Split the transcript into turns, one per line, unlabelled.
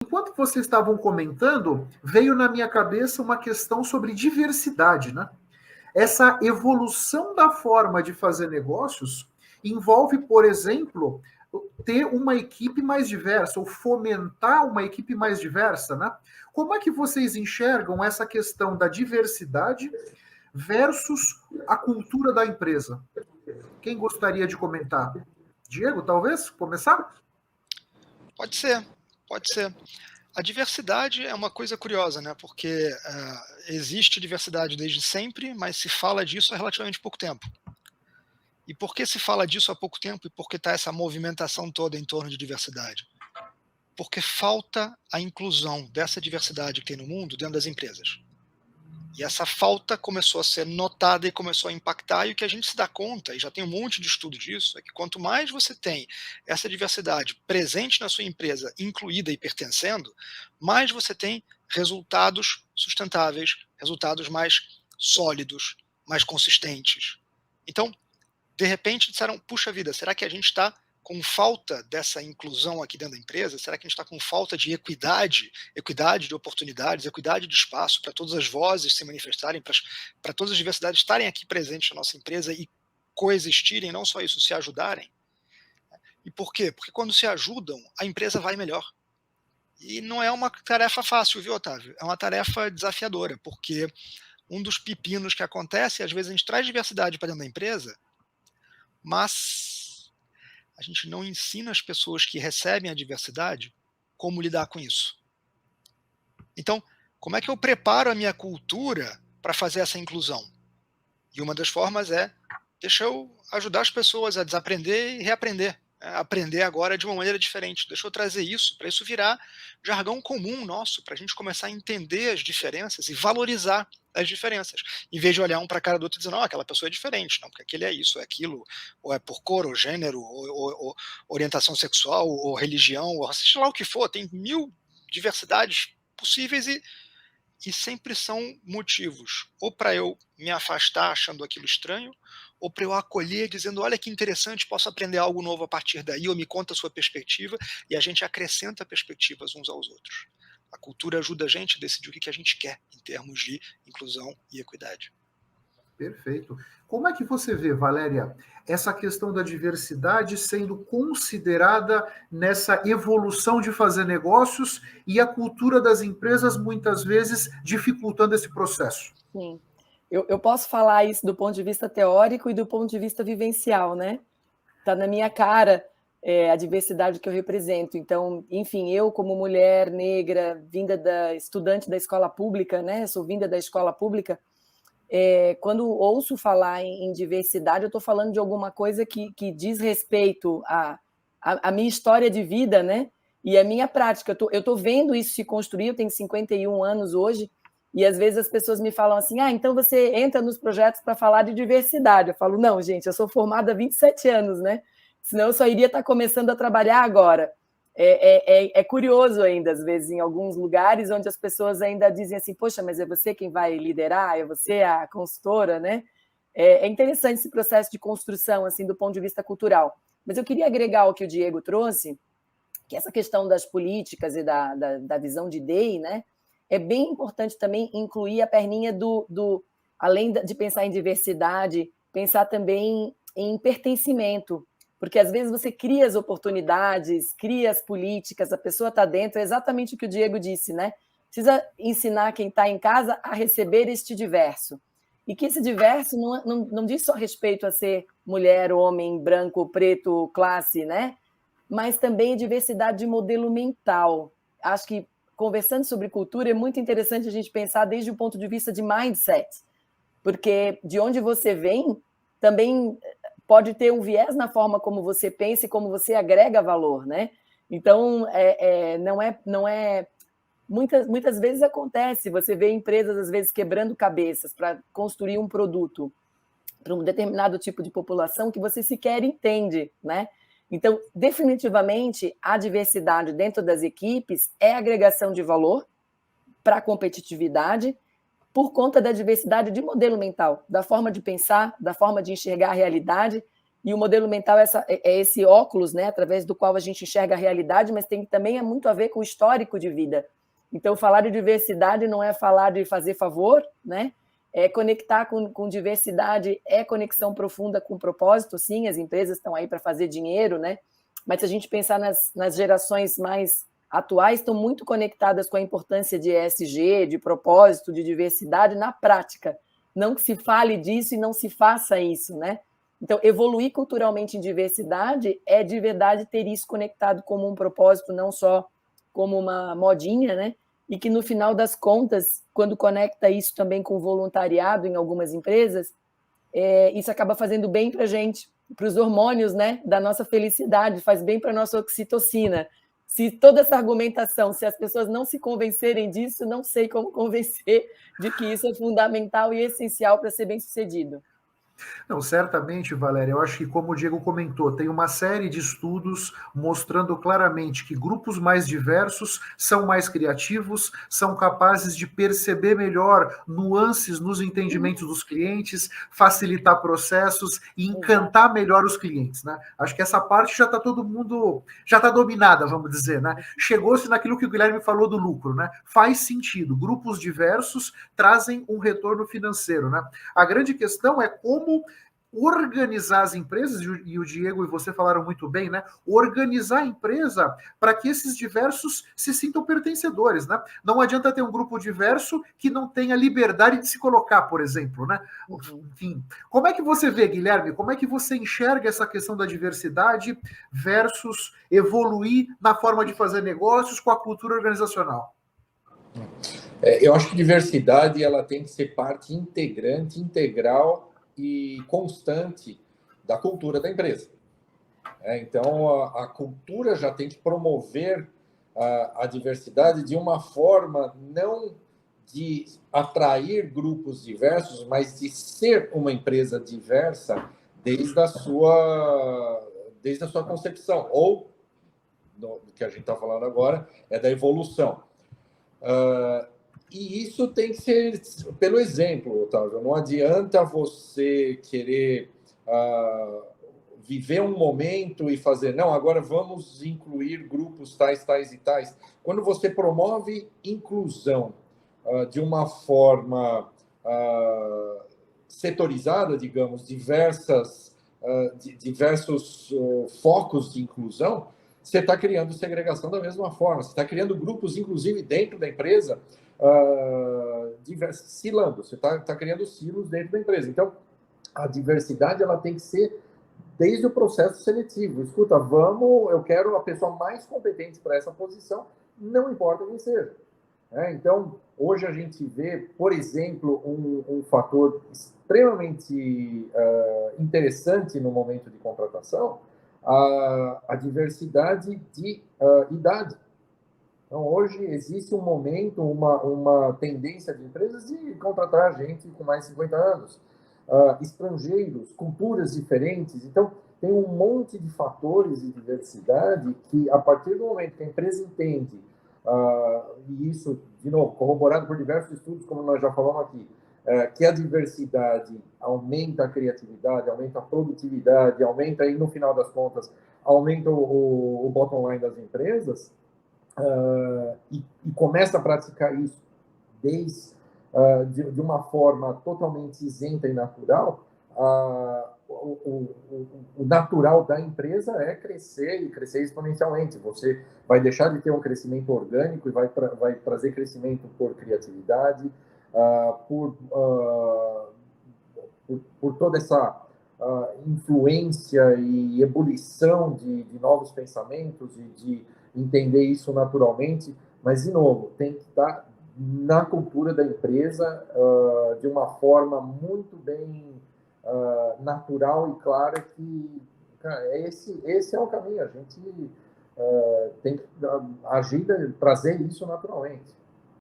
enquanto vocês estavam comentando, veio na minha cabeça uma questão sobre diversidade, né? Essa evolução da forma de fazer negócios envolve, por exemplo, ter uma equipe mais diversa, ou fomentar uma equipe mais diversa, né? Como é que vocês enxergam essa questão da diversidade versus a cultura da empresa? Quem gostaria de comentar? Diego, talvez começar?
Pode ser, pode ser. A diversidade é uma coisa curiosa, né? Porque existe diversidade desde sempre, mas se fala disso há relativamente pouco tempo. E por que se fala disso há pouco tempo e por que está essa movimentação toda em torno de diversidade? Porque falta a inclusão dessa diversidade que tem no mundo dentro das empresas. E essa falta começou a ser notada e começou a impactar, e o que a gente se dá conta, e já tem um monte de estudo disso, é que quanto mais você tem essa diversidade presente na sua empresa, incluída e pertencendo, mais você tem resultados sustentáveis, resultados mais sólidos, mais consistentes. Então, de repente disseram, puxa vida, será que a gente está com falta dessa inclusão aqui dentro da empresa? Será que a gente está com falta de equidade de oportunidades, equidade de espaço para todas as vozes se manifestarem, para todas as diversidades estarem aqui presentes na nossa empresa e coexistirem, não só isso, se ajudarem? E por quê? Porque quando se ajudam, a empresa vai melhor. E não é uma tarefa fácil, viu, Otávio? É uma tarefa desafiadora, porque um dos pepinos que acontece, às vezes a gente traz diversidade para dentro da empresa, mas a gente não ensina as pessoas que recebem a diversidade como lidar com isso. Então, como é que eu preparo a minha cultura para fazer essa inclusão? E uma das formas é, deixa eu ajudar as pessoas a desaprender e reaprender. Aprender agora de uma maneira diferente. Deixa eu trazer isso, para isso virar jargão comum nosso, para a gente começar a entender as diferenças e valorizar as diferenças, em vez de olhar um para a cara do outro e dizer, não, aquela pessoa é diferente, não, porque aquele é isso, é aquilo, ou é por cor, ou gênero, ou orientação sexual, ou religião, ou seja lá o que for, tem mil diversidades possíveis e sempre são motivos ou para eu me afastar achando aquilo estranho, ou para eu acolher dizendo, olha que interessante, posso aprender algo novo a partir daí, ou me conta a sua perspectiva, e a gente acrescenta perspectivas uns aos outros. A cultura ajuda a gente a decidir o que a gente quer em termos de inclusão e equidade.
Perfeito. Como é que você vê, Valéria, essa questão da diversidade sendo considerada nessa evolução de fazer negócios e a cultura das empresas muitas vezes dificultando esse processo?
Sim. Eu posso falar isso do ponto de vista teórico e do ponto de vista vivencial, né? Está na minha cara a diversidade que eu represento. Então, enfim, eu como mulher negra, estudante da escola pública, né? Sou vinda da escola pública. Quando ouço falar em diversidade, eu estou falando de alguma coisa que diz respeito à minha história de vida, né? E a minha prática. Eu estou vendo isso se construir, eu tenho 51 anos hoje, e às vezes as pessoas me falam assim, então você entra nos projetos para falar de diversidade. Eu falo, não, gente, eu sou formada há 27 anos, né? Senão eu só iria estar começando a trabalhar agora. É curioso ainda, às vezes, em alguns lugares onde as pessoas ainda dizem assim, poxa, mas é você quem vai liderar, é você a consultora, né? É interessante esse processo de construção, assim, do ponto de vista cultural. Mas eu queria agregar o que o Diego trouxe, que essa questão das políticas e da visão de DEI, né? É bem importante também incluir a perninha além de pensar em diversidade, pensar também em pertencimento, porque às vezes você cria as oportunidades, cria as políticas, a pessoa está dentro, é exatamente o que o Diego disse, né? Precisa ensinar quem está em casa a receber este diverso. E que esse diverso não diz só respeito a ser mulher, homem, branco, preto, classe, né? Mas também diversidade de modelo mental. Acho que conversando sobre cultura é muito interessante a gente pensar desde o ponto de vista de mindset, porque de onde você vem também pode ter um viés na forma como você pensa e como você agrega valor, né? Então, não é muitas vezes acontece, você vê empresas às vezes quebrando cabeças para construir um produto para um determinado tipo de população que você sequer entende, né? Então, definitivamente, a diversidade dentro das equipes é agregação de valor para a competitividade por conta da diversidade de modelo mental, da forma de pensar, da forma de enxergar a realidade. E o modelo mental é esse óculos, né, através do qual a gente enxerga a realidade, mas tem também muito a ver com o histórico de vida. Então, falar de diversidade não é falar de fazer favor, né? É conectar com diversidade, é conexão profunda com propósito, sim, as empresas estão aí para fazer dinheiro, né? Mas se a gente pensar nas gerações mais atuais, estão muito conectadas com a importância de ESG, de propósito, de diversidade na prática. Não que se fale disso e não se faça isso, né? Então, evoluir culturalmente em diversidade é de verdade ter isso conectado como um propósito, não só como uma modinha, né? E que no final das contas, quando conecta isso também com o voluntariado em algumas empresas, isso acaba fazendo bem para a gente, para os hormônios, né, da nossa felicidade, faz bem para a nossa oxitocina. Se toda essa argumentação, se as pessoas não se convencerem disso, não sei como convencer de que isso é fundamental e essencial para ser bem-sucedido.
Não, certamente, Valéria, eu acho que, como o Diego comentou, tem uma série de estudos mostrando claramente que grupos mais diversos são mais criativos, são capazes de perceber melhor nuances nos entendimentos dos clientes, facilitar processos e encantar melhor os clientes, né? Acho que essa parte já está todo mundo, já está dominada, vamos dizer, né? Chegou-se naquilo que o Guilherme falou do lucro, né? Faz sentido, grupos diversos trazem um retorno financeiro, né? A grande questão é como organizar as empresas, e o Diego e você falaram muito bem, né? Organizar a empresa para que esses diversos se sintam pertencedores, né? Não adianta ter um grupo diverso que não tenha liberdade de se colocar, por exemplo, né? Enfim, como é que você vê, Guilherme? Como é que você enxerga essa questão da diversidade versus evoluir na forma de fazer negócios com a cultura organizacional?
Eu acho que diversidade ela tem que ser parte integrante, integral e constante da cultura da empresa. Então, a cultura já tem que promover a diversidade de uma forma não de atrair grupos diversos, mas de ser uma empresa diversa desde a sua concepção, ou, do que a gente está falando agora, é da evolução. E isso tem que ser pelo exemplo, Otávio. Não adianta você querer viver um momento e fazer, não, agora vamos incluir grupos tais, tais e tais. Quando você promove inclusão de uma forma setorizada, digamos, diversos focos de inclusão, você está criando segregação da mesma forma. Você está criando grupos, inclusive, dentro da empresa, silando. Você está criando silos dentro da empresa. Então, a diversidade ela tem que ser desde o processo seletivo. Escuta, eu quero a pessoa mais competente para essa posição, não importa quem seja. Então, hoje a gente vê, por exemplo, um fator extremamente interessante no momento de contratação, a diversidade de idade. Então, hoje existe um momento, uma tendência de empresas de contratar gente com mais de 50 anos, estrangeiros, culturas diferentes. Então, tem um monte de fatores de diversidade que, a partir do momento que a empresa entende, e isso, de novo, corroborado por diversos estudos, como nós já falamos aqui, que a diversidade aumenta a criatividade, aumenta a produtividade, aumenta, aí, no final das contas, aumenta o bottom line das empresas, e começa a praticar isso de uma forma totalmente isenta e natural, o natural da empresa é crescer e crescer exponencialmente. Você vai deixar de ter um crescimento orgânico e vai trazer crescimento por criatividade, por toda essa influência e ebulição de novos pensamentos e de entender isso naturalmente. Mas, de novo, tem que estar na cultura da empresa de uma forma muito bem natural e clara que, cara, esse é o caminho. A gente tem que agir, trazer isso naturalmente.